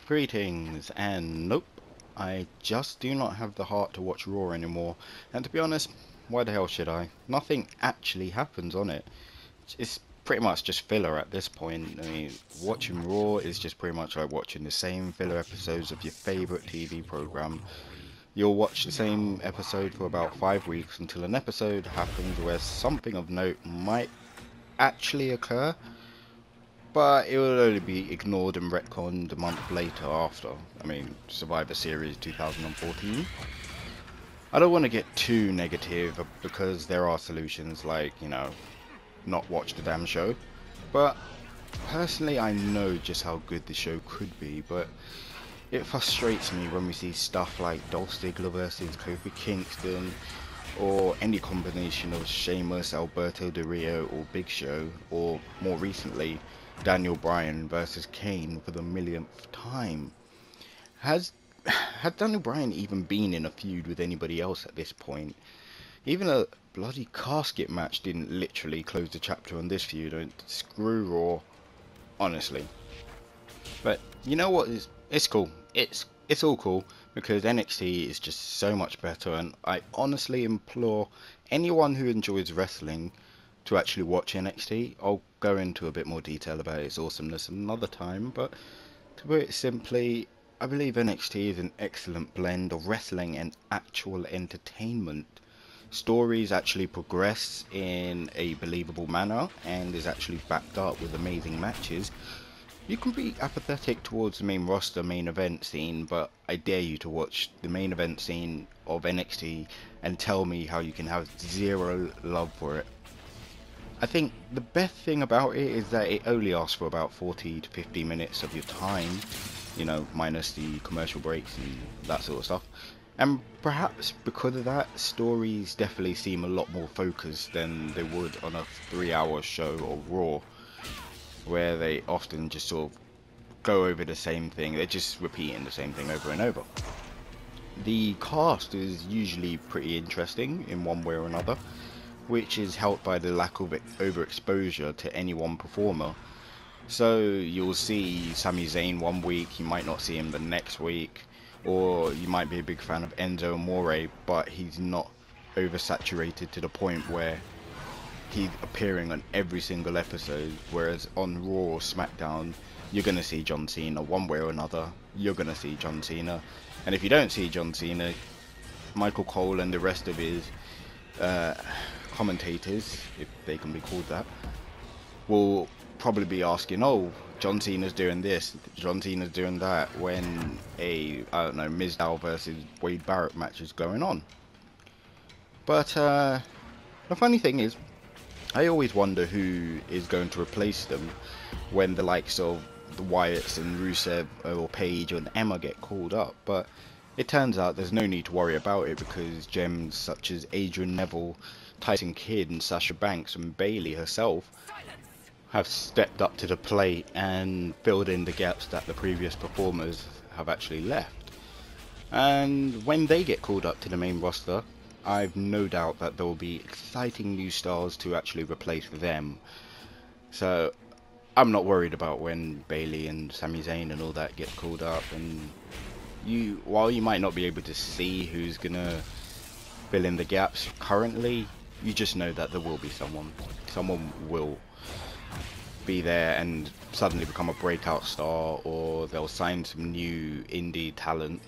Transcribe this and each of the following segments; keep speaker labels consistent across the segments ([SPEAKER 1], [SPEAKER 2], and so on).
[SPEAKER 1] Greetings, and nope, I just do not have the heart to watch Raw anymore. And to be honest, why the hell should I? Nothing actually happens on it. It's pretty much just filler at this point. I mean, watching Raw is just pretty much like watching the same filler episodes of your favorite TV program. You'll watch the same episode for about 5 weeks until an episode happens where something of note might actually occur, but it will only be ignored and retconned a month later after. I mean, Survivor Series 2014. I don't want to get too negative because there are solutions like, not watch the damn show. But personally, I know just how good the show could be, but it frustrates me when we see stuff like Dolph Ziggler versus Kofi Kingston, or any combination of Sheamus, Alberto Del Rio, or Big Show, or more recently, Daniel Bryan versus Kane for the millionth time. Has Daniel Bryan even been in a feud with anybody else at this point? Even a bloody casket match didn't literally close the chapter on this feud. And screw Raw, honestly. But you know what? It's cool. It's all cool because NXT is just so much better, and I honestly implore anyone who enjoys wrestling to actually watch NXT. I'll go into a bit more detail about its awesomeness another time, but to put it simply, I believe NXT is an excellent blend of wrestling and actual entertainment. Stories actually progress in a believable manner and is actually backed up with amazing matches. You can be apathetic towards the main roster, main event scene, but I dare you to watch the main event scene of NXT and tell me how you can have zero love for it. I think the best thing about it is that it only asks for about 40 to 50 minutes of your time, minus the commercial breaks and that sort of stuff. And perhaps because of that, stories definitely seem a lot more focused than they would on a 3-hour show or Raw, where they often just sort of go over the same thing. They're just repeating the same thing over and over. The cast is usually pretty interesting in one way or another, which is helped by the lack of overexposure to any one performer. So you'll see Sami Zayn one week, you might not see him the next week, or you might be a big fan of Enzo Amore, but he's not oversaturated to the point where he's appearing on every single episode, whereas on Raw or SmackDown, you're going to see John Cena one way or another. You're going to see John Cena. And if you don't see John Cena, Michael Cole and the rest of his commentators, if they can be called that, will probably be asking, oh, John Cena's doing this, John Cena's doing that, when I don't know, Mizdow versus Wade Barrett match is going on. But the funny thing is, I always wonder who is going to replace them when the likes of the Wyatts and Rusev or Paige and Emma get called up, but it turns out there's no need to worry about it because gems such as Adrian Neville, Tyson Kidd and Sasha Banks and Bayley herself have stepped up to the plate and filled in the gaps that the previous performers have actually left. And when they get called up to the main roster, I've no doubt that there will be exciting new stars to actually replace them. So I'm not worried about when Bayley and Sami Zayn and all that get called up. And while you might not be able to see who's gonna fill in the gaps currently, you just know that there will be someone. Someone will be there and suddenly become a breakout star, or they'll sign some new indie talent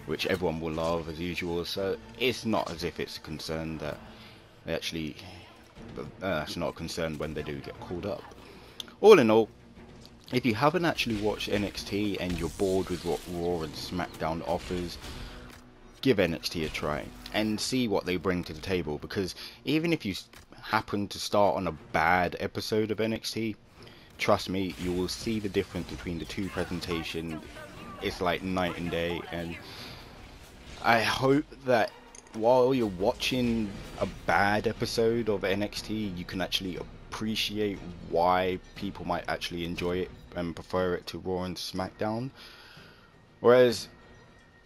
[SPEAKER 1] which everyone will love as usual. So it's not as if it's a concern that they actually it's not a concern when they do get called up. All in all, if you haven't actually watched NXT and you're bored with what Raw and SmackDown offers, give NXT a try and see what they bring to the table, because even if you happen to start on a bad episode of NXT, trust me, you will see the difference between the two presentations. It's like night and day, and I hope that while you're watching a bad episode of NXT, you can actually appreciate why people might actually enjoy it and prefer it to Raw and SmackDown. Whereas,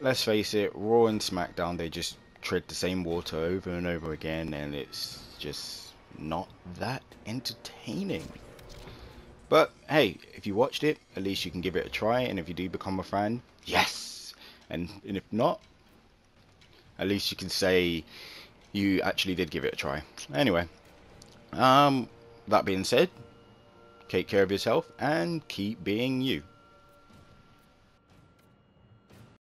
[SPEAKER 1] let's face it, Raw and SmackDown, they just tread the same water over and over again, and it's just not that entertaining. But hey, if you watched it, at least you can give it a try, and if you do become a fan, yes. And if not, at least you can say you actually did give it a try. Anyway, that being said, take care of yourself and keep being you.